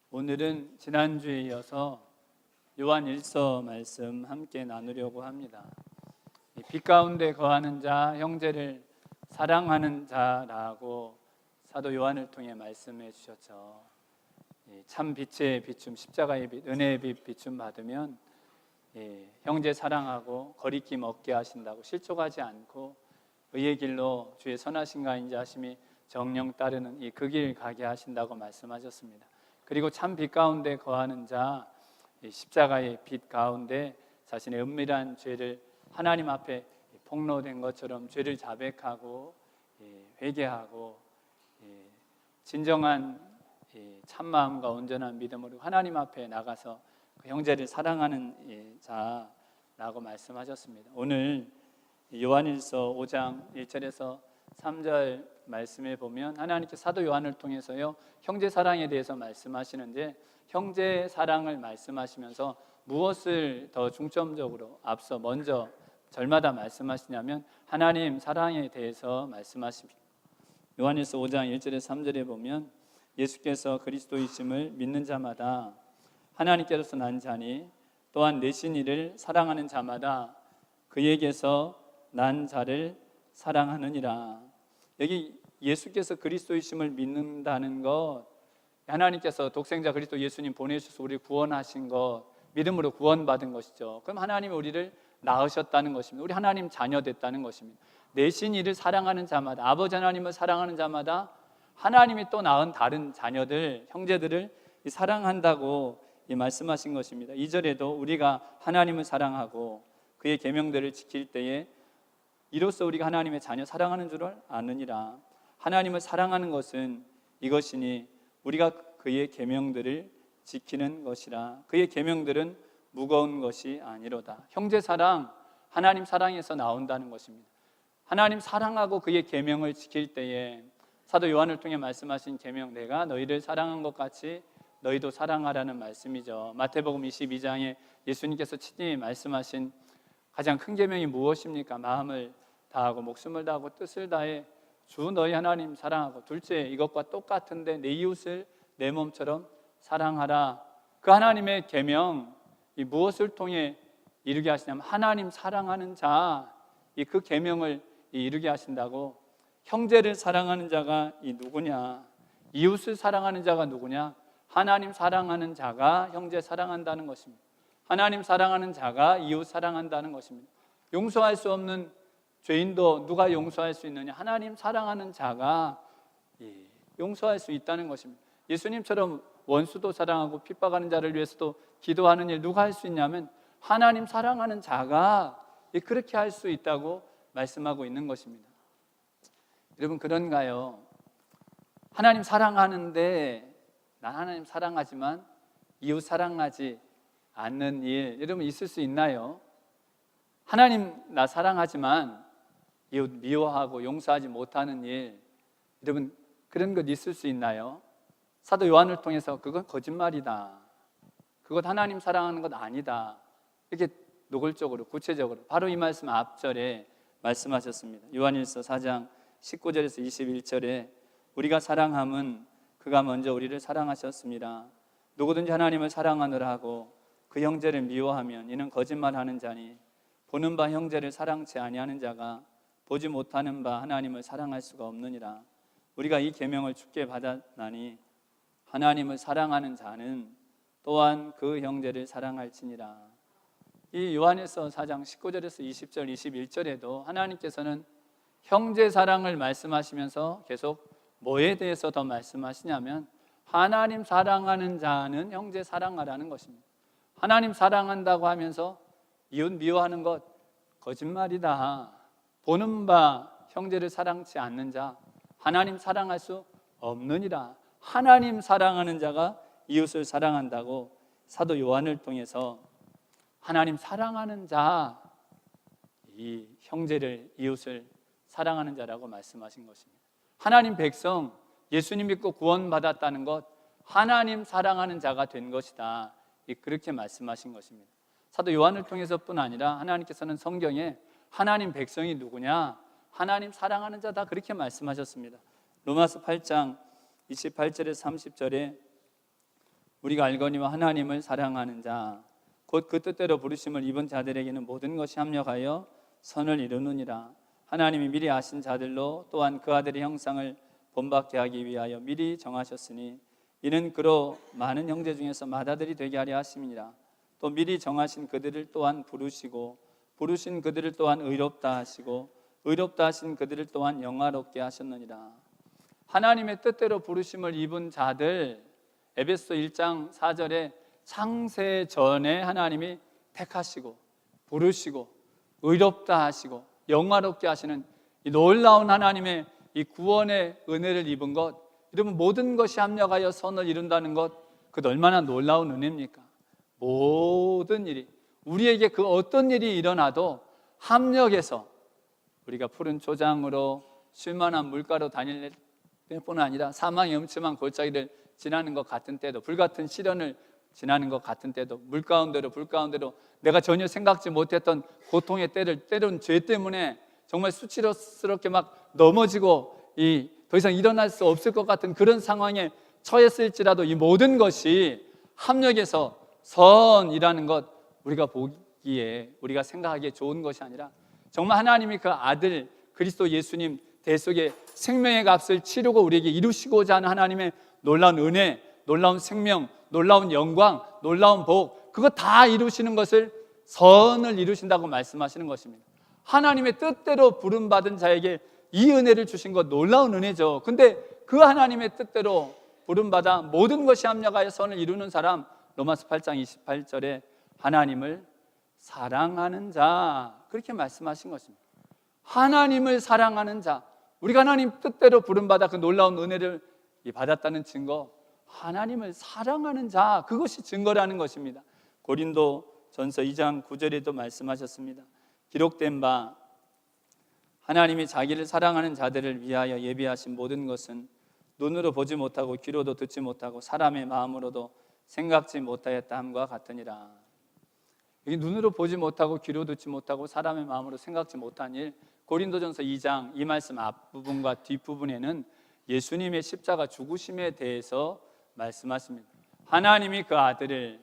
오늘은 지난주에 이어서 요한 1서 말씀 함께 나누려고 합니다. 빛 가운데 거하는 자, 형제를 사랑하는 자라고 사도 요한을 통해 말씀해 주셨죠. 참 빛의 비춤, 십자가의 빛, 은혜의 빛 비춤 받으면 형제 사랑하고 거리낌 없게 하신다고, 실족하지 않고 의의 길로 주의 선하신가 인자하심이 정령 따르는 이 그 길 가게 하신다고 말씀하셨습니다. 그리고 참 빛 가운데 거하는 자, 십자가의 빛 가운데 자신의 은밀한 죄를 하나님 앞에 폭로된 것처럼 죄를 자백하고 회개하고 진정한 참마음과 온전한 믿음으로 하나님 앞에 나가서 그 형제를 사랑하는 자라고 말씀하셨습니다. 오늘 요한일서 5장 1절에서 3절 말씀에 보면 하나님께서 사도 요한을 통해서요 형제 사랑에 대해서 말씀하시는데, 형제 사랑을 말씀하시면서 무엇을 더 중점적으로 앞서 먼저 절마다 말씀하시냐면 하나님 사랑에 대해서 말씀하십니다. 요한일서 5장 1절에서 3절에 보면 예수께서 그리스도이심을 믿는 자마다 하나님께로서 난 자니 또한 내신 이를 사랑하는 자마다 그에게서 난 자를 사랑하느니라. 여기 예수께서 그리스도이심을 믿는다는 것, 하나님께서 독생자 그리스도 예수님 보내주셔서 우리를 구원하신 것, 믿음으로 구원받은 것이죠. 그럼 하나님이 우리를 낳으셨다는 것입니다. 우리 하나님 자녀 됐다는 것입니다. 내신 이를 사랑하는 자마다, 아버지 하나님을 사랑하는 자마다 하나님이 또 낳은 다른 자녀들, 형제들을 사랑한다고 말씀하신 것입니다. 2절에도 우리가 하나님을 사랑하고 그의 계명들을 지킬 때에 이로써 우리가 하나님의 자녀 사랑하는 줄을 아느니라. 하나님을 사랑하는 것은 이것이니 우리가 그의 계명들을 지키는 것이라. 그의 계명들은 무거운 것이 아니로다. 형제 사랑, 하나님 사랑에서 나온다는 것입니다. 하나님 사랑하고 그의 계명을 지킬 때에 사도 요한을 통해 말씀하신 계명, 내가 너희를 사랑한 것 같이 너희도 사랑하라는 말씀이죠. 마태복음 22장에 예수님께서 친히 말씀하신 가장 큰 계명이 무엇입니까? 마음을 다하고 목숨을 다하고 뜻을 다해 주 너희 하나님 사랑하고, 둘째 이것과 똑같은데 내 이웃을 내 몸처럼 사랑하라. 그 하나님의 계명, 이 무엇을 통해 이루게 하시냐면 하나님 사랑하는 자, 그 계명을 이루게 하신다고. 형제를 사랑하는 자가 누구냐? 이웃을 사랑하는 자가 누구냐? 하나님 사랑하는 자가 형제 사랑한다는 것입니다. 하나님 사랑하는 자가 이웃 사랑한다는 것입니다. 용서할 수 없는 죄인도 누가 용서할 수 있느냐? 하나님 사랑하는 자가 용서할 수 있다는 것입니다. 예수님처럼 원수도 사랑하고 핍박하는 자를 위해서도 기도하는 일 누가 할 수 있냐면 하나님 사랑하는 자가 그렇게 할 수 있다고 말씀하고 있는 것입니다. 여러분, 그런가요? 하나님 사랑하는데 난 하나님 사랑하지만 이웃 사랑하지 않는 일, 여러분 있을 수 있나요? 하나님 나 사랑하지만 이웃 미워하고 용서하지 못하는 일, 여러분 그런 것 있을 수 있나요? 사도 요한을 통해서 그건 거짓말이다, 그것 하나님 사랑하는 것 아니다, 이렇게 노골적으로 구체적으로 바로 이 말씀 앞절에 말씀하셨습니다. 요한일서 4장 19절에서 21절에 우리가 사랑함은 그가 먼저 우리를 사랑하셨습니다. 누구든지 하나님을 사랑하느라 하고 그 형제를 미워하면 이는 거짓말하는 자니 보는 바 형제를 사랑치 아니하는 자가 보지 못하는 바 하나님을 사랑할 수가 없느니라. 우리가 이 계명을 주께 받았나니 하나님을 사랑하는 자는 또한 그 형제를 사랑할지니라. 이 요한일서 4장 19절에서 20절 21절에도 하나님께서는 형제 사랑을 말씀하시면서 계속 뭐에 대해서 더 말씀하시냐면 하나님 사랑하는 자는 형제 사랑하라는 것입니다. 하나님 사랑한다고 하면서 이웃 미워하는 것 거짓말이다, 보는 바 형제를 사랑치 않는 자 하나님 사랑할 수 없느니라. 하나님 사랑하는 자가 이웃을 사랑한다고 사도 요한을 통해서 하나님 사랑하는 자, 이 형제를 이웃을 사랑하는 자라고 말씀하신 것입니다. 하나님 백성, 예수님 믿고 구원받았다는 것, 하나님 사랑하는 자가 된 것이다, 그렇게 말씀하신 것입니다. 사도 요한을 통해서뿐 아니라 하나님께서는 성경에 하나님 백성이 누구냐? 하나님 사랑하는 자다, 그렇게 말씀하셨습니다. 로마서 8장 28절에서 30절에 우리가 알거니와 하나님을 사랑하는 자 곧 그 뜻대로 부르심을 입은 자들에게는 모든 것이 합력하여 선을 이루느니라. 하나님이 미리 아신 자들로 또한 그 아들의 형상을 본받게 하기 위하여 미리 정하셨으니 이는 그로 많은 형제 중에서 맏아들이 되게 하려 하심이니라. 또 미리 정하신 그들을 또한 부르시고 부르신 그들을 또한 의롭다 하시고 의롭다 하신 그들을 또한 영화롭게 하셨느니라. 하나님의 뜻대로 부르심을 입은 자들, 에베소 1장 4절에 창세 전에 하나님이 택하시고 부르시고 의롭다 하시고 영화롭게 하시는 이 놀라운 하나님의 이 구원의 은혜를 입은 것, 여러분 모든 것이 합력하여 선을 이룬다는 것, 그것 얼마나 놀라운 은혜입니까? 모든 일이, 우리에게 그 어떤 일이 일어나도 합력해서 우리가 푸른 초장으로 쉴만한 물가로 다닐 때뿐 아니라 사망의 음침한 골짜기를 지나는 것 같은 때도, 불같은 시련을 지나는 것 같은 때도, 물 가운데로 불 가운데로 내가 전혀 생각지 못했던 고통의 때를, 때로는 죄 때문에 정말 수치스럽게 막 넘어지고 더 이상 일어날 수 없을 것 같은 그런 상황에 처했을지라도 이 모든 것이 합력해서 선이라는 것, 우리가 보기에, 우리가 생각하기에 좋은 것이 아니라 정말 하나님이 그 아들 그리스도 예수님 대속의 생명의 값을 치르고 우리에게 이루시고자 하는 하나님의 놀라운 은혜, 놀라운 생명, 놀라운 영광, 놀라운 복, 그거 다 이루시는 것을 선을 이루신다고 말씀하시는 것입니다. 하나님의 뜻대로 부름받은 자에게 이 은혜를 주신 것, 놀라운 은혜죠. 근데 그 하나님의 뜻대로 부름받아 모든 것이 합력하여 선을 이루는 사람, 로마서 8장 28절에 하나님을 사랑하는 자, 그렇게 말씀하신 것입니다. 하나님을 사랑하는 자, 우리가 하나님 뜻대로 부름받아 그 놀라운 은혜를 받았다는 증거, 하나님을 사랑하는 자, 그것이 증거라는 것입니다. 고린도전서 2장 9절에도 말씀하셨습니다. 기록된 바 하나님이 자기를 사랑하는 자들을 위하여 예비하신 모든 것은 눈으로 보지 못하고 귀로도 듣지 못하고 사람의 마음으로도 생각지 못하였다 함과 같으니라. 여기 눈으로 보지 못하고 귀로 듣지 못하고 사람의 마음으로 생각지 못한 일, 고린도전서 2장 이 말씀 앞부분과 뒷부분에는 예수님의 십자가 죽으심에 대해서 말씀하십니다. 하나님이 그 아들을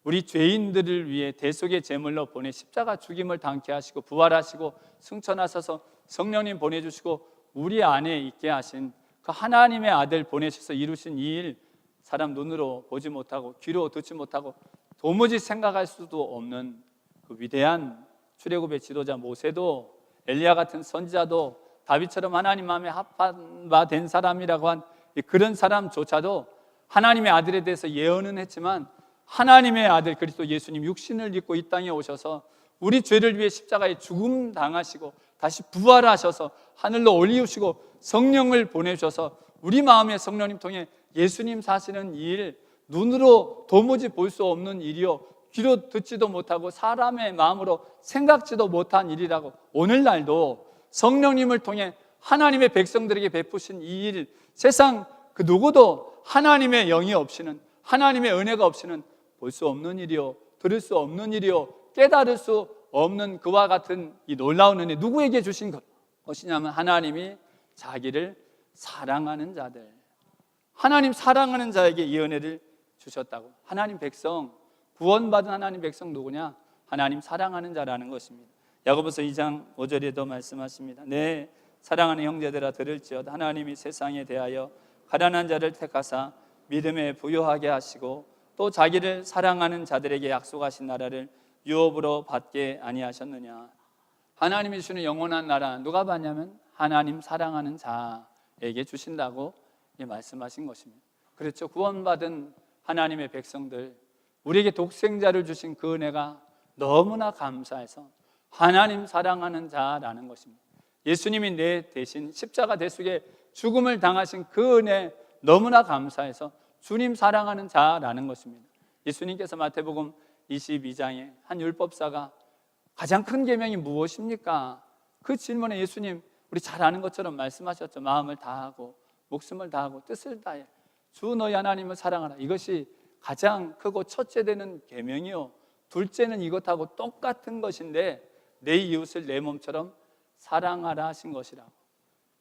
우리 죄인들을 위해 대속의 제물로 보내 십자가 죽임을 당케 하시고 부활하시고 승천하셔서 성령님 보내주시고 우리 안에 있게 하신 그 하나님의 아들 보내셔서 이루신 이 일, 사람 눈으로 보지 못하고 귀로 듣지 못하고 도무지 생각할 수도 없는 그 위대한 출애굽의 지도자 모세도, 엘리야 같은 선지자도, 다윗처럼 하나님 마음에 합한 바 된 사람이라고 한 그런 사람조차도 하나님의 아들에 대해서 예언은 했지만 하나님의 아들 그리스도 예수님 육신을 입고 이 땅에 오셔서 우리 죄를 위해 십자가에 죽음 당하시고 다시 부활하셔서 하늘로 올리우시고 성령을 보내셔서 우리 마음에 성령님 통해 예수님 사시는 이 일, 눈으로 도무지 볼 수 없는 일이요 귀로 듣지도 못하고 사람의 마음으로 생각지도 못한 일이라고 오늘날도 성령님을 통해 하나님의 백성들에게 베푸신 이 일, 세상 그 누구도 하나님의 영이 없이는, 하나님의 은혜가 없이는 볼 수 없는 일이요 들을 수 없는 일이요 깨달을 수 없는 그와 같은 이 놀라운 은혜, 누구에게 주신 것이냐면 하나님이 자기를 사랑하는 자들, 하나님 사랑하는 자에게 이 은혜를 주셨다고. 하나님 백성, 구원받은 하나님 백성 누구냐? 하나님 사랑하는 자라는 것입니다. 야고보서 2장 5절에도 말씀하십니다. 네, 사랑하는 형제들아 들을지어다. 하나님이 세상에 대하여 가난한 자를 택하사 믿음에 부요하게 하시고 또 자기를 사랑하는 자들에게 약속하신 나라를 유업으로 받게 아니하셨느냐. 하나님이 주시는 영원한 나라 누가 받냐면 하나님 사랑하는 자에게 주신다고 말씀하신 것입니다. 그렇죠. 구원받은 하나님의 백성들, 우리에게 독생자를 주신 그 은혜가 너무나 감사해서 하나님 사랑하는 자라는 것입니다. 예수님이 내 대신 십자가 대속에 죽음을 당하신 그 은혜 너무나 감사해서 주님 사랑하는 자라는 것입니다. 예수님께서 마태복음 22장에 한 율법사가 가장 큰 계명이 무엇입니까? 그 질문에 예수님 우리 잘 아는 것처럼 말씀하셨죠. 마음을 다하고 목숨을 다하고 뜻을 다해 주 너희 하나님을 사랑하라. 이것이 가장 크고 첫째 되는 계명이요 둘째는 이것하고 똑같은 것인데 내 이웃을 내 몸처럼 사랑하라 하신 것이라고.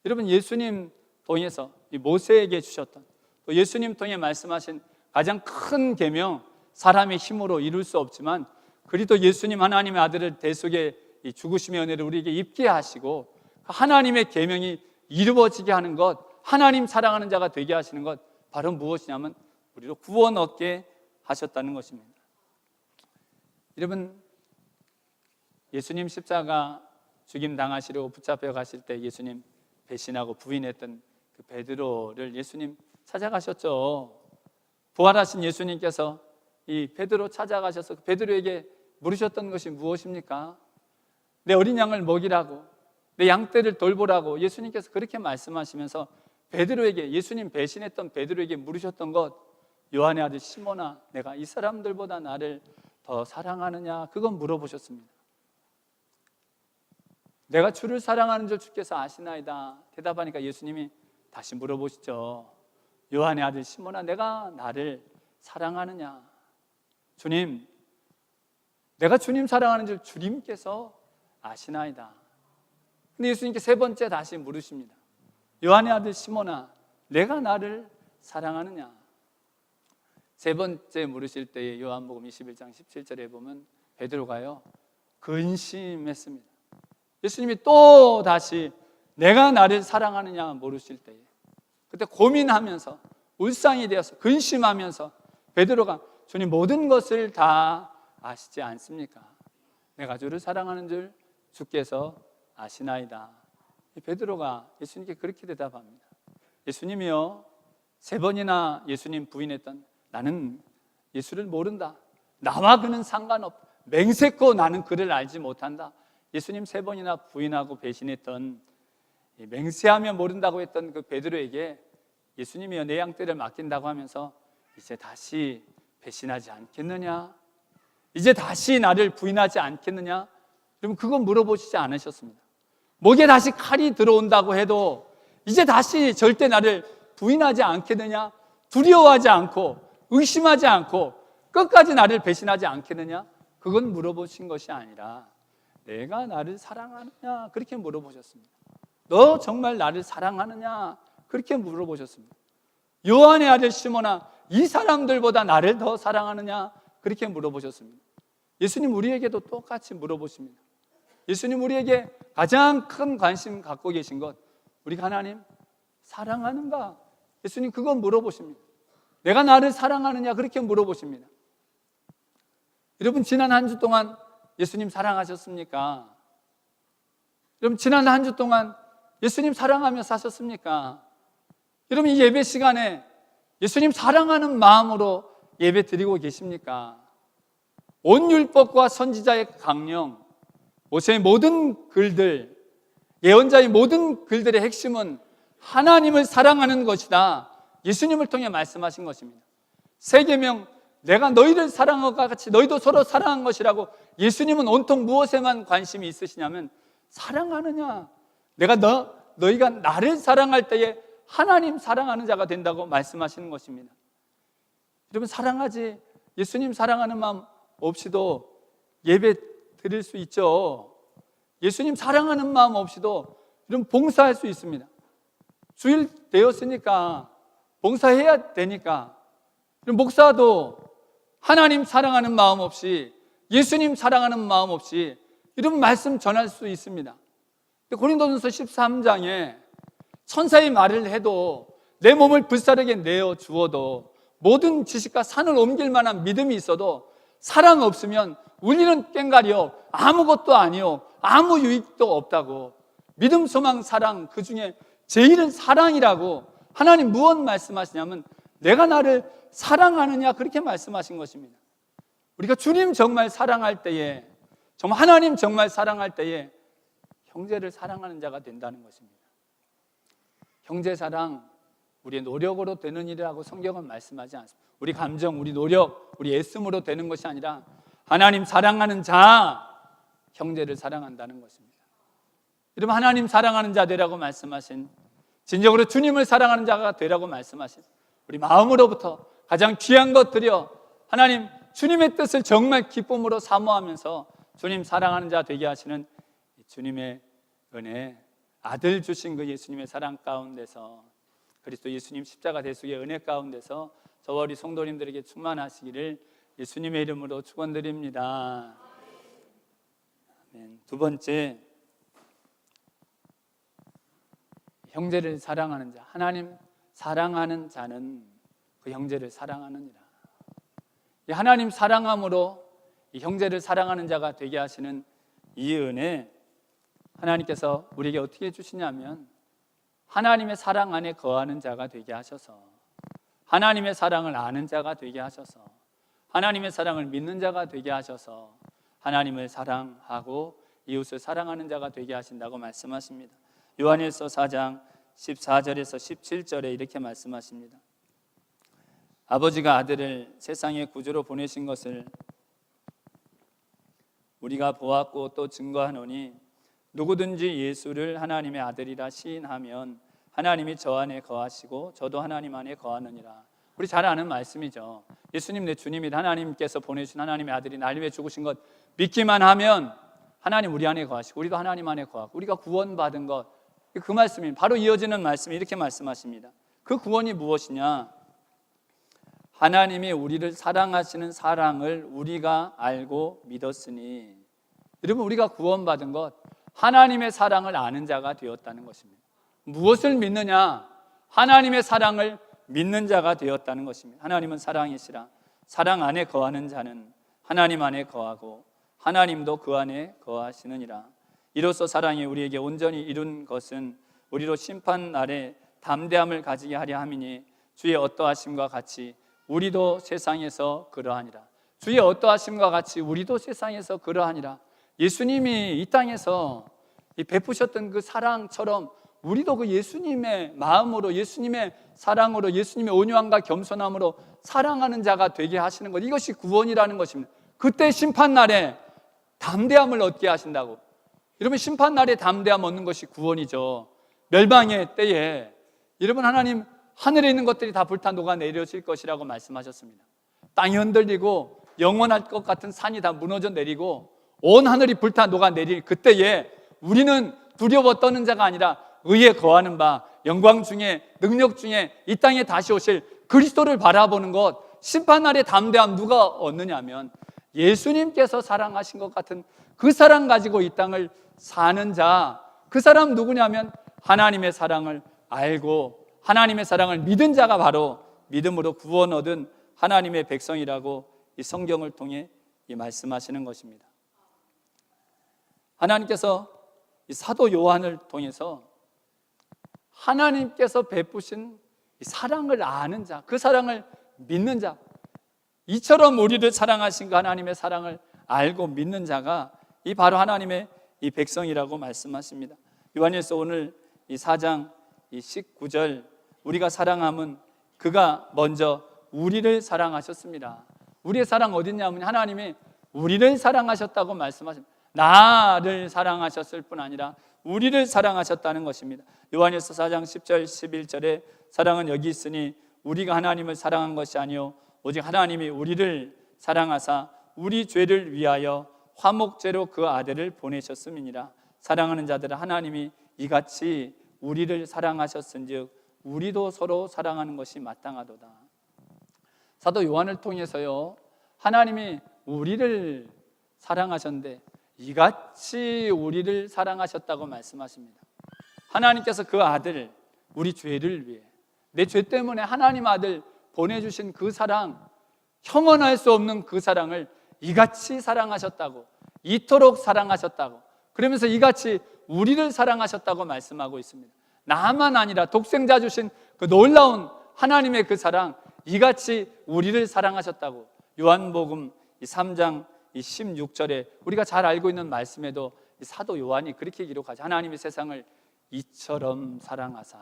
여러분 예수님 통해서 이 모세에게 주셨던 또 예수님 통해 말씀하신 가장 큰 계명, 사람의 힘으로 이룰 수 없지만 그리스도 예수님 하나님의 아들을 대속의 이 죽으심의 은혜를 우리에게 입게 하시고 하나님의 계명이 이루어지게 하는 것, 하나님 사랑하는 자가 되게 하시는 것, 바로 무엇이냐면 우리로 구원 얻게 하셨다는 것입니다. 여러분, 예수님 십자가 죽임 당하시려고 붙잡혀 가실 때 예수님 배신하고 부인했던 그 베드로를 예수님 찾아가셨죠. 부활하신 예수님께서 이 베드로 찾아가셔서 베드로에게 물으셨던 것이 무엇입니까? 내 어린 양을 먹이라고, 내 양떼를 돌보라고 예수님께서 그렇게 말씀하시면서 베드로에게, 예수님 배신했던 베드로에게 물으셨던 것, 요한의 아들 시몬아, 내가 이 사람들보다 나를 더 사랑하느냐? 그건 물어보셨습니다. 내가 주를 사랑하는 줄 주께서 아시나이다. 대답하니까 예수님이 다시 물어보시죠. 요한의 아들 시몬아, 내가 나를 사랑하느냐? 주님, 내가 주님 사랑하는 줄 주님께서 아시나이다. 근데 예수님께 세 번째 다시 물으십니다. 요한의 아들 시몬아, 내가 나를 사랑하느냐? 세 번째 물으실 때에 요한복음 21장 17절에 보면 베드로가요 근심했습니다. 예수님이 또 다시 내가 나를 사랑하느냐 물으실 때에 그때 고민하면서 울상이 되어서 근심하면서 베드로가 주님 모든 것을 다 아시지 않습니까? 내가 주를 사랑하는 줄 주께서 아시나이다. 베드로가 예수님께 그렇게 대답합니다. 예수님이요, 세 번이나 예수님 부인했던 나는 예수를 모른다. 나와 그는 상관없다. 맹세코 나는 그를 알지 못한다. 예수님 세 번이나 부인하고 배신했던, 맹세하며 모른다고 했던 그 베드로에게 예수님이요, 내 양떼를 맡긴다고 하면서 이제 다시 배신하지 않겠느냐? 이제 다시 나를 부인하지 않겠느냐? 여러분, 그건 물어보시지 않으셨습니다. 목에 다시 칼이 들어온다고 해도 이제 다시 절대 나를 부인하지 않겠느냐? 두려워하지 않고 의심하지 않고 끝까지 나를 배신하지 않겠느냐? 그건 물어보신 것이 아니라 내가 나를 사랑하느냐? 그렇게 물어보셨습니다. 너 정말 나를 사랑하느냐? 그렇게 물어보셨습니다. 요한의 아들 시몬아, 이 사람들보다 나를 더 사랑하느냐? 그렇게 물어보셨습니다. 예수님 우리에게도 똑같이 물어보십니다. 예수님 우리에게 가장 큰 관심 갖고 계신 것, 우리가 하나님 사랑하는가? 예수님 그건 물어보십니다. 내가 나를 사랑하느냐? 그렇게 물어보십니다. 여러분, 지난 한 주 동안 예수님 사랑하셨습니까? 여러분, 지난 한 주 동안 예수님 사랑하며 사셨습니까? 여러분, 이 예배 시간에 예수님 사랑하는 마음으로 예배 드리고 계십니까? 온 율법과 선지자의 강령, 모세의 모든 글들, 예언자의 모든 글들의 핵심은 하나님을 사랑하는 것이다. 예수님을 통해 말씀하신 것입니다. 세 계명, 내가 너희를 사랑한 것 같이 너희도 서로 사랑한 것이라고 예수님은 온통 무엇에만 관심이 있으시냐면 사랑하느냐? 내가 너희가 나를 사랑할 때에 하나님 사랑하는 자가 된다고 말씀하시는 것입니다. 여러분, 사랑하지, 예수님 사랑하는 마음 없이도 예배 드릴 수 있죠. 예수님 사랑하는 마음 없이도 여러분 봉사할 수 있습니다. 주일 되었으니까 봉사해야 되니까. 목사도 하나님 사랑하는 마음 없이, 예수님 사랑하는 마음 없이 이런 말씀 전할 수 있습니다. 고린도전서 13장에 천사의 말을 해도 내 몸을 불사르게 내어 주어도 모든 지식과 산을 옮길 만한 믿음이 있어도 사랑 없으면 우리는 꽹가리요 아무것도 아니요 아무 유익도 없다고. 믿음, 소망, 사랑, 그 중에 제일은 사랑이라고 하나님 무엇 말씀하시냐면 내가 나를 사랑하느냐 그렇게 말씀하신 것입니다. 우리가 주님 정말 사랑할 때에, 정말 하나님 정말 사랑할 때에 형제를 사랑하는 자가 된다는 것입니다. 형제 사랑, 우리의 노력으로 되는 일이라고 성경은 말씀하지 않습니다. 우리 감정, 우리 노력, 우리 애씀으로 되는 것이 아니라 하나님 사랑하는 자, 형제를 사랑한다는 것입니다. 여러분, 하나님 사랑하는 자 되라고 말씀하신, 진정으로 주님을 사랑하는 자가 되라고 말씀하신 우리 마음으로부터 가장 귀한 것 드려 하나님 주님의 뜻을 정말 기쁨으로 사모하면서 주님 사랑하는 자 되게 하시는 주님의 은혜, 아들 주신 그 예수님의 사랑 가운데서, 그리스도 예수님 십자가 대속의 은혜 가운데서 저와 우리 성도님들에게 충만하시기를 예수님의 이름으로 축원드립니다. 아멘. 두 번째, 형제를 사랑하는 자. 하나님 사랑하는 자는 그 형제를 사랑하느니라. 이 하나님 사랑함으로 이 형제를 사랑하는 자가 되게 하시는 이 은혜, 하나님께서 우리에게 어떻게 해주시냐면 하나님의 사랑 안에 거하는 자가 되게 하셔서, 하나님의 사랑을 아는 자가 되게 하셔서, 하나님의 사랑을 믿는 자가 되게 하셔서 하나님을 사랑하고 이웃을 사랑하는 자가 되게 하신다고 말씀하십니다. 요한일서 4장 14절에서 17절에 이렇게 말씀하십니다. 아버지가 아들을 세상의 구주로 보내신 것을 우리가 보았고 또 증거하노니 누구든지 예수를 하나님의 아들이라 시인하면 하나님이 저 안에 거하시고 저도 하나님 안에 거하느니라. 우리 잘 아는 말씀이죠. 예수님 내 주님이다. 하나님께서 보내주신 하나님의 아들이 날 위해 죽으신 것 믿기만 하면 하나님 우리 안에 거하시고 우리도 하나님 안에 거하고 우리가 구원받은 것, 그 말씀이 바로 이어지는 말씀이 이렇게 말씀하십니다. 그 구원이 무엇이냐? 하나님이 우리를 사랑하시는 사랑을 우리가 알고 믿었으니. 여러분, 우리가 구원받은 것 하나님의 사랑을 아는 자가 되었다는 것입니다. 무엇을 믿느냐? 하나님의 사랑을 믿는 자가 되었다는 것입니다. 하나님은 사랑이시라. 사랑 안에 거하는 자는 하나님 안에 거하고 하나님도 그 안에 거하시느니라. 이로써 사랑이 우리에게 온전히 이룬 것은 우리로 심판 날에 담대함을 가지게 하려 함이니 주의 어떠하심과 같이 우리도 세상에서 그러하니라. 주의 어떠하심과 같이 우리도 세상에서 그러하니라. 예수님이 이 땅에서 베푸셨던 그 사랑처럼 우리도 그 예수님의 마음으로, 예수님의 사랑으로, 예수님의 온유함과 겸손함으로 사랑하는 자가 되게 하시는 것, 이것이 구원이라는 것입니다. 그때 심판날에 담대함을 얻게 하신다고. 여러분, 심판날에 담대함 얻는 것이 구원이죠. 멸망의 때에 여러분, 하나님 하늘에 있는 것들이 다 불타 녹아내려질 것이라고 말씀하셨습니다. 땅이 흔들리고 영원할 것 같은 산이 다 무너져 내리고 온 하늘이 불타 녹아내릴 그때에 우리는 두려워 떠는 자가 아니라 의에 거하는 바, 영광 중에, 능력 중에 이 땅에 다시 오실 그리스도를 바라보는 것, 심판날의 담대함 누가 얻느냐면 예수님께서 사랑하신 것 같은 그 사랑 가지고 이 땅을 사는 자, 그 사람 누구냐면 하나님의 사랑을 알고 하나님의 사랑을 믿은 자가 바로 믿음으로 구원 얻은 하나님의 백성이라고 이 성경을 통해 이 말씀하시는 것입니다. 하나님께서 이 사도 요한을 통해서 하나님께서 베푸신 이 사랑을 아는 자, 그 사랑을 믿는 자, 이처럼 우리를 사랑하신 그 하나님의 사랑을 알고 믿는 자가 이 바로 하나님의 이 백성이라고 말씀하십니다. 요한일서 오늘 이 4장 이 19절, 우리가 사랑함은 그가 먼저 우리를 사랑하셨습니다. 우리의 사랑 어딨냐면 하나님이 우리를 사랑하셨다고 말씀하십니다. 나를 사랑하셨을 뿐 아니라 우리를 사랑하셨다는 것입니다. 요한일서 4장 10절 11절에 사랑은 여기 있으니 우리가 하나님을 사랑한 것이 아니요 오직 하나님이 우리를 사랑하사 우리 죄를 위하여 화목제로 그 아들을 보내셨음이니라. 사랑하는 자들은 하나님이 이같이 우리를 사랑하셨은즉 우리도 서로 사랑하는 것이 마땅하도다. 사도 요한을 통해서요, 하나님이 우리를 사랑하셨는데 이같이 우리를 사랑하셨다고 말씀하십니다. 하나님께서 그 아들, 우리 죄를 위해, 내 죄 때문에 하나님 아들 보내주신 그 사랑, 형언할 수 없는 그 사랑을 이같이 사랑하셨다고, 이토록 사랑하셨다고, 그러면서 이같이 우리를 사랑하셨다고 말씀하고 있습니다. 나만 아니라 독생자 주신 그 놀라운 하나님의 그 사랑, 이같이 우리를 사랑하셨다고. 요한복음 3장 16절에 우리가 잘 알고 있는 말씀에도 사도 요한이 그렇게 기록하죠. 하나님이 세상을 이처럼 사랑하사,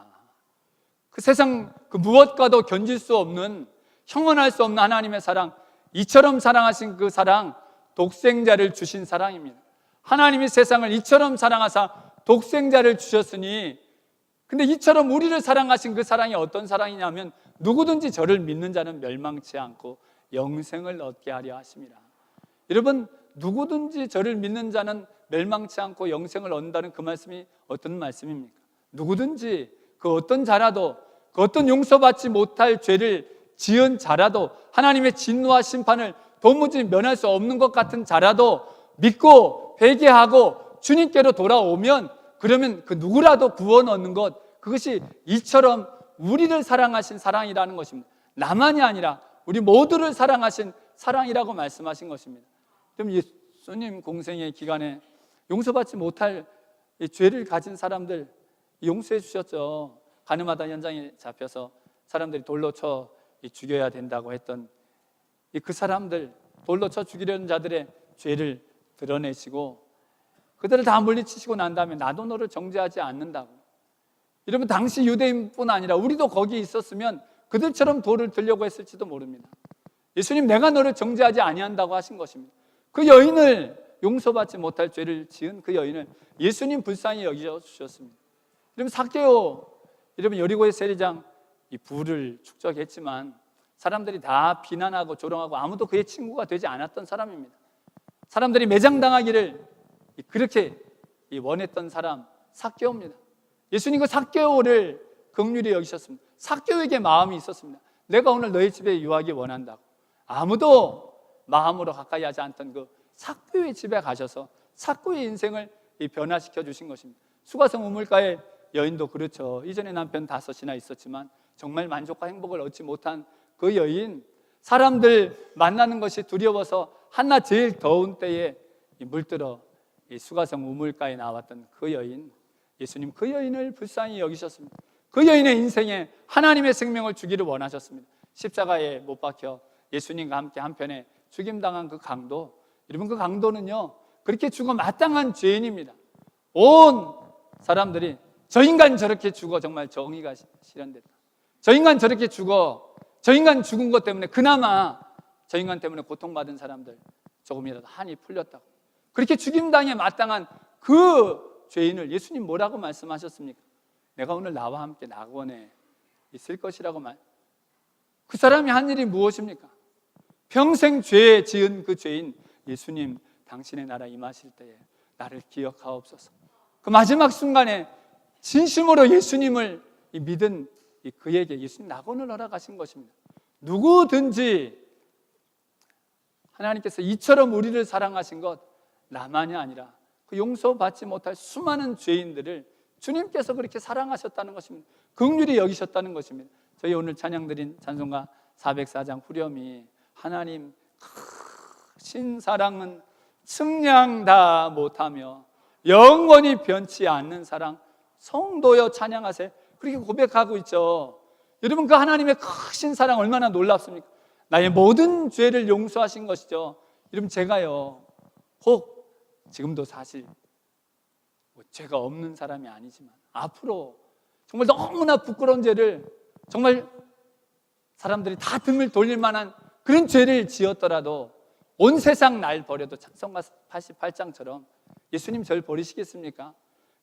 그 세상 그 무엇과도 견질 수 없는, 형언할 수 없는 하나님의 사랑, 이처럼 사랑하신 그 사랑, 독생자를 주신 사랑입니다. 하나님이 세상을 이처럼 사랑하사 독생자를 주셨으니, 근데 이처럼 우리를 사랑하신 그 사랑이 어떤 사랑이냐면 누구든지 저를 믿는 자는 멸망치 않고 영생을 얻게 하려 하심이라. 여러분, 누구든지 저를 믿는 자는 멸망치 않고 영생을 얻는다는 그 말씀이 어떤 말씀입니까? 누구든지 그 어떤 자라도 그 어떤 용서받지 못할 죄를 지은 자라도, 하나님의 진노와 심판을 도무지 면할 수 없는 것 같은 자라도 믿고 회개하고 주님께로 돌아오면, 그러면 그 누구라도 구원 얻는 것, 그것이 이처럼 우리를 사랑하신 사랑이라는 것입니다. 나만이 아니라 우리 모두를 사랑하신 사랑이라고 말씀하신 것입니다. 그럼 예수님 공생의 기간에 용서받지 못할 이 죄를 가진 사람들 용서해 주셨죠. 가늠하다 현장에 잡혀서 사람들이 돌로 쳐 죽여야 된다고 했던 그 사람들, 돌로 쳐 죽이려는 자들의 죄를 드러내시고 그들을 다 물리치시고 난 다음에 나도 너를 정죄하지 않는다고. 이러면 당시 유대인뿐 아니라 우리도 거기 있었으면 그들처럼 돌을 들려고 했을지도 모릅니다. 예수님, 내가 너를 정죄하지 아니한다고 하신 것입니다. 그 여인을, 용서받지 못할 죄를 지은 그 여인을 예수님 불쌍히 여겨주셨습니다. 이러면 삭개오, 이러면 여리고의 세리장 이 부를 축적했지만 사람들이 다 비난하고 조롱하고 아무도 그의 친구가 되지 않았던 사람입니다. 사람들이 매장당하기를 그렇게 원했던 사람 삭개오입니다. 예수님 그 삭개오를 긍휼히 여기셨습니다. 삭개오에게 마음이 있었습니다. 내가 오늘 너희 집에 유하기 원한다고. 아무도 마음으로 가까이 하지 않던 그 삭개오의 집에 가셔서 삭개오의 인생을 변화시켜 주신 것입니다. 수가성 우물가의 여인도 그렇죠. 이전에 남편 5이나 있었지만 정말 만족과 행복을 얻지 못한 그 여인, 사람들 만나는 것이 두려워서 한낮 제일 더운 때에 물들어 수가성 우물가에 나왔던 그 여인, 예수님 그 여인을 불쌍히 여기셨습니다. 그 여인의 인생에 하나님의 생명을 주기를 원하셨습니다. 십자가에 못 박혀 예수님과 함께 한편에 죽임당한 그 강도, 여러분 그 강도는요 그렇게 죽어 마땅한 죄인입니다. 온 사람들이 저 인간 저렇게 죽어 정말 정의가 실현됐다, 저 인간 저렇게 죽어, 저 인간 죽은 것 때문에 그나마 저 인간 때문에 고통받은 사람들 조금이라도 한이 풀렸다고, 그렇게 죽임당에 마땅한 그 죄인을 예수님 뭐라고 말씀하셨습니까? 내가 오늘 나와 함께 낙원에 있을 것이라고 그 사람이 한 일이 무엇입니까? 평생 죄 지은 그 죄인, 예수님 당신의 나라 임하실 때에 나를 기억하옵소서. 그 마지막 순간에 진심으로 예수님을 믿은 그에게 예수님 낙원을 허락하신 것입니다. 누구든지 하나님께서 이처럼 우리를 사랑하신 것, 나만이 아니라 그 용서받지 못할 수많은 죄인들을 주님께서 그렇게 사랑하셨다는 것입니다. 긍휼히 여기셨다는 것입니다. 저희 오늘 찬양드린 찬송가 404장 후렴이 하나님 크신 사랑은 측량 다 못하며 영원히 변치 않는 사랑 성도여 찬양하세, 그렇게 고백하고 있죠. 여러분 그 하나님의 크신 사랑 얼마나 놀랍습니까? 나의 모든 죄를 용서하신 것이죠. 여러분 제가요 혹 지금도 사실 죄가 없는 사람이 아니지만 앞으로 정말 너무나 부끄러운 죄를, 정말 사람들이 다 등을 돌릴 만한 그런 죄를 지었더라도 온 세상 날 버려도 찬송가 88장처럼 예수님 저를 버리시겠습니까?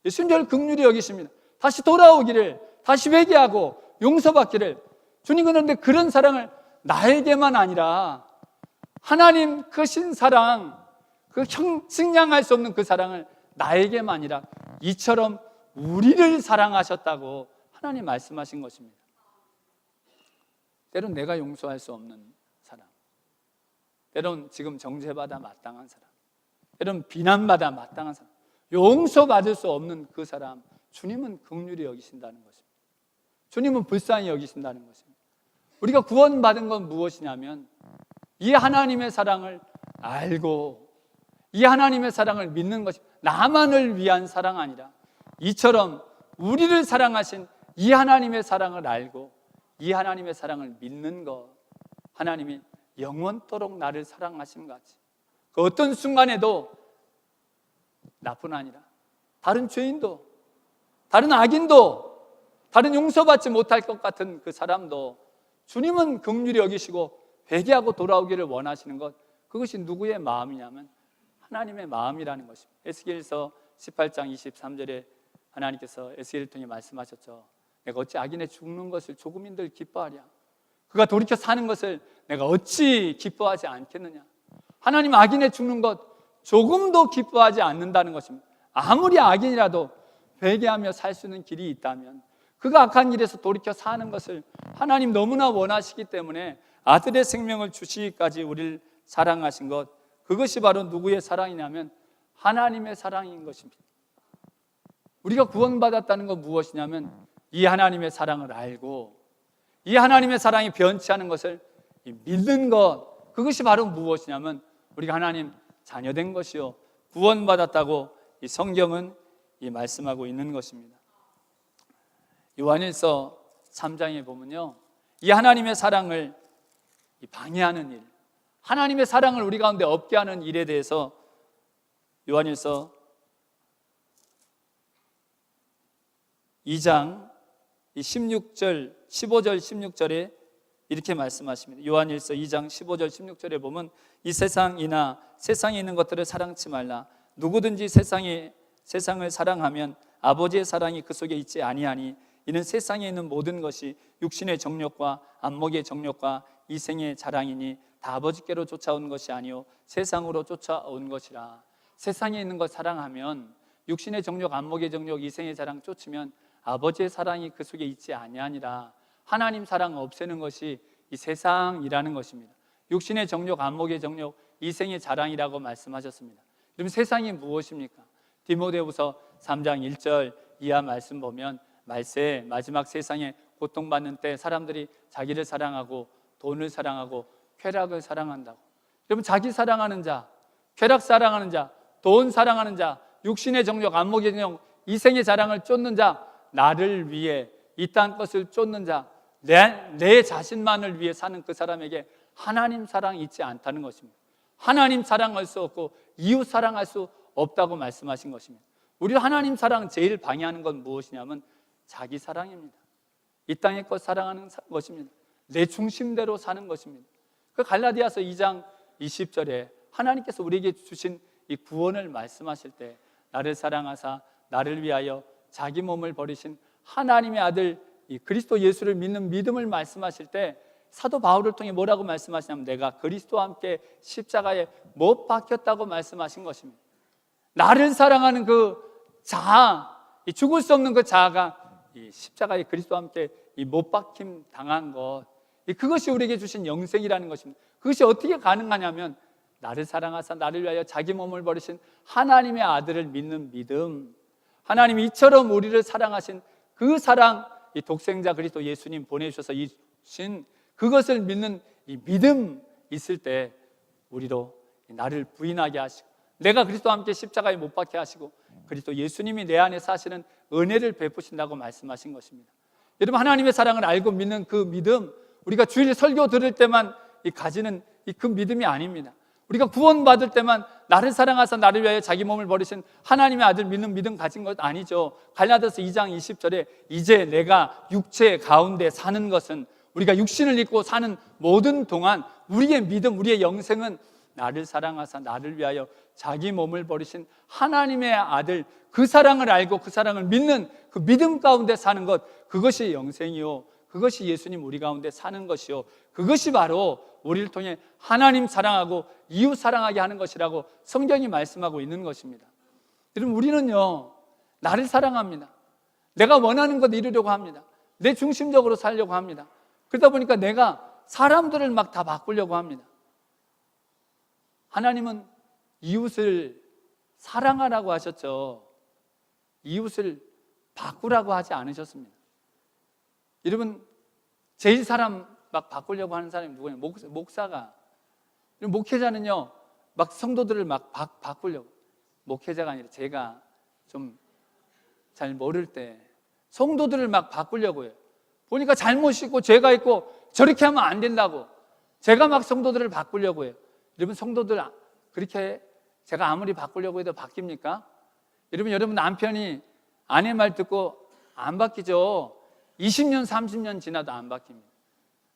예수님 저를 긍휼히 여기십니다. 다시 돌아오기를, 다시 회개하고 용서받기를. 주님, 그런데 그런 사랑을 나에게만 아니라 하나님 크신 사랑, 그 측량할 수 없는 그 사랑을 나에게만 아니라 이처럼 우리를 사랑하셨다고 하나님 말씀하신 것입니다. 때론 내가 용서할 수 없는 사람, 때론 지금 정죄받아 마땅한 사람, 때론 비난받아 마땅한 사람, 용서받을 수 없는 그 사람, 주님은 긍휼히 여기신다는 것입니다. 주님은 불쌍히 여기신다는 것입니다. 우리가 구원받은 건 무엇이냐면 이 하나님의 사랑을 알고 이 하나님의 사랑을 믿는 것입니다. 나만을 위한 사랑 아니라 이처럼 우리를 사랑하신 이 하나님의 사랑을 알고 이 하나님의 사랑을 믿는 것, 하나님이 영원토록 나를 사랑하신 같이 그 어떤 순간에도 나뿐 아니라 다른 죄인도, 다른 악인도, 다른 용서받지 못할 것 같은 그 사람도 주님은 긍휼히 여기시고 회개하고 돌아오기를 원하시는 것, 그것이 누구의 마음이냐면 하나님의 마음이라는 것입니다. 에스겔서 18장 23절에 하나님께서 에스겔을 통해 말씀하셨죠. 내가 어찌 악인의 죽는 것을 조금인들 기뻐하랴. 그가 돌이켜 사는 것을 내가 어찌 기뻐하지 않겠느냐. 하나님 악인의 죽는 것 조금도 기뻐하지 않는다는 것입니다. 아무리 악인이라도 회개하며 살 수 있는 길이 있다면 그가 악한 일에서 돌이켜 사는 것을 하나님 너무나 원하시기 때문에 아들의 생명을 주시기까지 우리를 사랑하신 것, 그것이 바로 누구의 사랑이냐면 하나님의 사랑인 것입니다. 우리가 구원받았다는 건 무엇이냐면 이 하나님의 사랑을 알고 이 하나님의 사랑이 변치 않은 것을 믿는 것, 그것이 바로 무엇이냐면 우리가 하나님 자녀된 것이요 구원받았다고 이 성경은 말씀하고 있는 것입니다. 요한일서 3장에 보면요, 이 하나님의 사랑을 방해하는 일, 하나님의 사랑을 우리 가운데 없게 하는 일에 대해서 요한일서 2장 15절 16절에 이렇게 말씀하십니다. 요한일서 2장 15절 16절에 보면 이 세상이나 세상에 있는 것들을 사랑치 말라. 누구든지 세상을 사랑하면 아버지의 사랑이 그 속에 있지 아니하니 이는 세상에 있는 모든 것이 육신의 정욕과 안목의 정욕과 이생의 자랑이니 다 아버지께로 쫓아온 것이 아니요 세상으로 쫓아온 것이라. 세상에 있는 것 사랑하면 육신의 정욕, 안목의 정욕, 이생의 자랑 쫓으면 아버지의 사랑이 그 속에 있지 아니하니라. 하나님 사랑 없애는 것이 이 세상이라는 것입니다. 육신의 정욕, 안목의 정욕, 이생의 자랑이라고 말씀하셨습니다. 그럼 세상이 무엇입니까? 디모데후서 3장 1절 이하 말씀 보면 말세 마지막 세상에 고통받는 때 사람들이 자기를 사랑하고 돈을 사랑하고 쾌락을 사랑한다고. 여러분, 자기 사랑하는 자, 쾌락 사랑하는 자, 돈 사랑하는 자, 육신의 정욕, 안목의 정욕, 이생의 자랑을 쫓는 자, 나를 위해 이 땅 것을 쫓는 자, 내 자신만을 위해 사는 그 사람에게 하나님 사랑이 있지 않다는 것입니다. 하나님 사랑할 수 없고 이웃 사랑할 수 없다고 말씀하신 것입니다. 우리 하나님 사랑 제일 방해하는 건 무엇이냐면 자기 사랑입니다. 이 땅의 것 사랑하는 것입니다. 내 중심대로 사는 것입니다. 그 갈라디아서 2장 20절에 하나님께서 우리에게 주신 이 구원을 말씀하실 때 나를 사랑하사 나를 위하여 자기 몸을 버리신 하나님의 아들 이 그리스도 예수를 믿는 믿음을 말씀하실 때 사도 바울을 통해 뭐라고 말씀하시냐면 내가 그리스도와 함께 십자가에 못 박혔다고 말씀하신 것입니다. 나를 사랑하는 그 자아, 이 죽을 수 없는 그 자아가 이 십자가에 그리스도와 함께 이 못 박힘 당한 것, 그것이 우리에게 주신 영생이라는 것입니다. 그것이 어떻게 가능하냐면 나를 사랑하사 나를 위하여 자기 몸을 버리신 하나님의 아들을 믿는 믿음, 하나님이 이처럼 우리를 사랑하신 그 사랑, 이 독생자 그리스도 예수님 보내주셔서 이신 그것을 믿는 이 믿음 있을 때 우리도 나를 부인하게 하시고 내가 그리스도와 함께 십자가에 못 박게 하시고 그리스도 예수님이 내 안에 사시는 은혜를 베푸신다고 말씀하신 것입니다. 여러분, 하나님의 사랑을 알고 믿는 그 믿음, 우리가 주일 설교 들을 때만 가지는 그 믿음이 아닙니다. 우리가 구원받을 때만 나를 사랑하사 나를 위하여 자기 몸을 버리신 하나님의 아들 믿는 믿음 가진 것 아니죠. 갈라디아서 2장 20절에 이제 내가 육체 가운데 사는 것은, 우리가 육신을 입고 사는 모든 동안 우리의 믿음, 우리의 영생은 나를 사랑하사 나를 위하여 자기 몸을 버리신 하나님의 아들, 그 사랑을 알고 그 사랑을 믿는 그 믿음 가운데 사는 것, 그것이 영생이요, 그것이 예수님 우리 가운데 사는 것이요, 그것이 바로 우리를 통해 하나님 사랑하고 이웃 사랑하게 하는 것이라고 성경이 말씀하고 있는 것입니다. 여러분, 우리는요 나를 사랑합니다. 내가 원하는 것 이루려고 합니다. 내 중심적으로 살려고 합니다. 그러다 보니까 내가 사람들을 막 다 바꾸려고 합니다. 하나님은 이웃을 사랑하라고 하셨죠. 이웃을 바꾸라고 하지 않으셨습니다. 여러분, 제일 사람 막 바꾸려고 하는 사람이 누구예요? 목사가. 목회자는요 막 성도들을 막 바꾸려고, 목회자가 아니라 제가 좀 잘 모를 때 성도들을 막 바꾸려고 해요. 보니까 잘못이 있고 죄가 있고 저렇게 하면 안 된다고 제가 막 성도들을 바꾸려고 해요. 여러분, 성도들 그렇게 제가 아무리 바꾸려고 해도 바뀝니까? 여러분 남편이 아내 말 듣고 안 바뀌죠. 20년 30년 지나도 안 바뀝니다.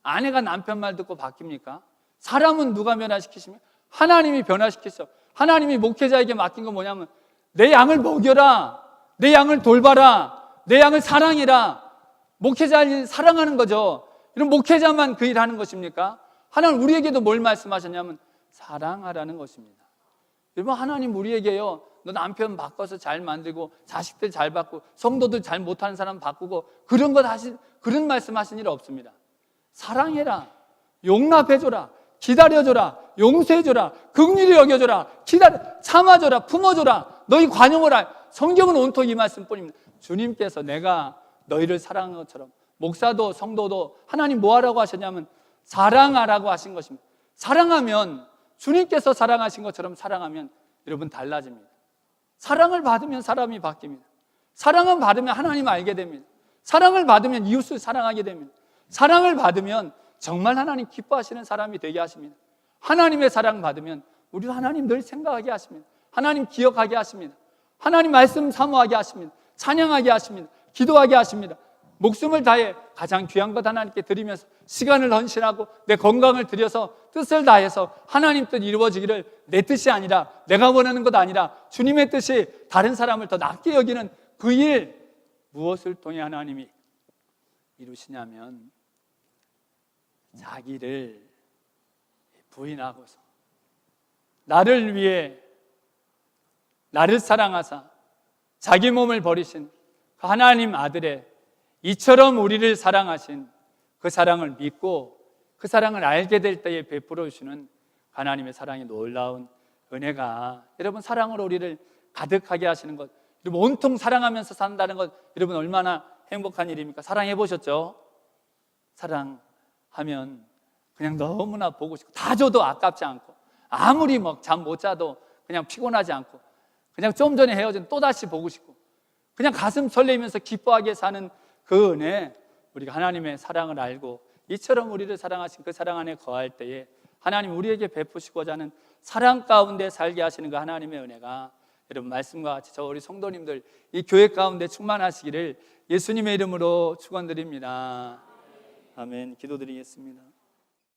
아내가 남편 말 듣고 바뀝니까? 사람은 누가 변화시키시면 하나님이 변화시키셔. 하나님이 목회자에게 맡긴 건 뭐냐면 내 양을 먹여라, 내 양을 돌봐라, 내 양을 사랑해라. 목회자를 사랑하는 거죠. 이런 목회자만 그 일 하는 것입니까? 하나님 우리에게도 뭘 말씀하셨냐면 사랑하라는 것입니다. 여러분, 하나님 우리에게요, 너 남편 바꿔서 잘 만들고 자식들 잘 바꾸고 성도들 잘 못하는 사람 바꾸고 그런 말씀 하신 일 없습니다. 사랑해라, 용납해줘라, 기다려줘라, 용서해줘라, 긍휼히 여겨줘라, 참아줘라, 품어줘라, 너희 관용하라. 성경은 온통 이 말씀뿐입니다. 주님께서 내가 너희를 사랑한 것처럼, 목사도 성도도 하나님 뭐 하라고 하셨냐면 사랑하라고 하신 것입니다. 사랑하면, 주님께서 사랑하신 것처럼 사랑하면 여러분 달라집니다. 사랑을 받으면 사람이 바뀝니다. 사랑을 받으면 하나님 알게 됩니다. 사랑을 받으면 이웃을 사랑하게 됩니다. 사랑을 받으면 정말 하나님 기뻐하시는 사람이 되게 하십니다. 하나님의 사랑 받으면 우리 하나님 늘 생각하게 하십니다. 하나님 기억하게 하십니다. 하나님 말씀 사모하게 하십니다. 찬양하게 하십니다. 기도하게 하십니다. 목숨을 다해 가장 귀한 것 하나님께 드리면서 시간을 헌신하고 내 건강을 들여서 뜻을 다해서 하나님 뜻 이루어지기를, 내 뜻이 아니라, 내가 원하는 것 아니라 주님의 뜻이 다른 사람을 더 낫게 여기는 그 일, 무엇을 통해 하나님이 이루시냐면 자기를 부인하고서 나를 위해 나를 사랑하사 자기 몸을 버리신 그 하나님 아들의 이처럼 우리를 사랑하신 그 사랑을 믿고 그 사랑을 알게 될 때에 베풀어 주시는 하나님의 사랑의 놀라운 은혜가, 여러분, 사랑으로 우리를 가득하게 하시는 것, 여러분 온통 사랑하면서 산다는 것, 여러분 얼마나 행복한 일입니까? 사랑해 보셨죠? 사랑하면 그냥 너무나 보고 싶고 다 줘도 아깝지 않고, 아무리 막 잠 못 자도 그냥 피곤하지 않고, 그냥 좀 전에 헤어진 또다시 보고 싶고, 그냥 가슴 설레면서 기뻐하게 사는 그 은혜, 우리가 하나님의 사랑을 알고 이처럼 우리를 사랑하신 그 사랑 안에 거할 때에 하나님 우리에게 베푸시고자 하는 사랑 가운데 살게 하시는 그 하나님의 은혜가, 여러분 말씀과 같이 저 우리 성도님들 이 교회 가운데 충만하시기를 예수님의 이름으로 축원드립니다. 아멘. 기도드리겠습니다.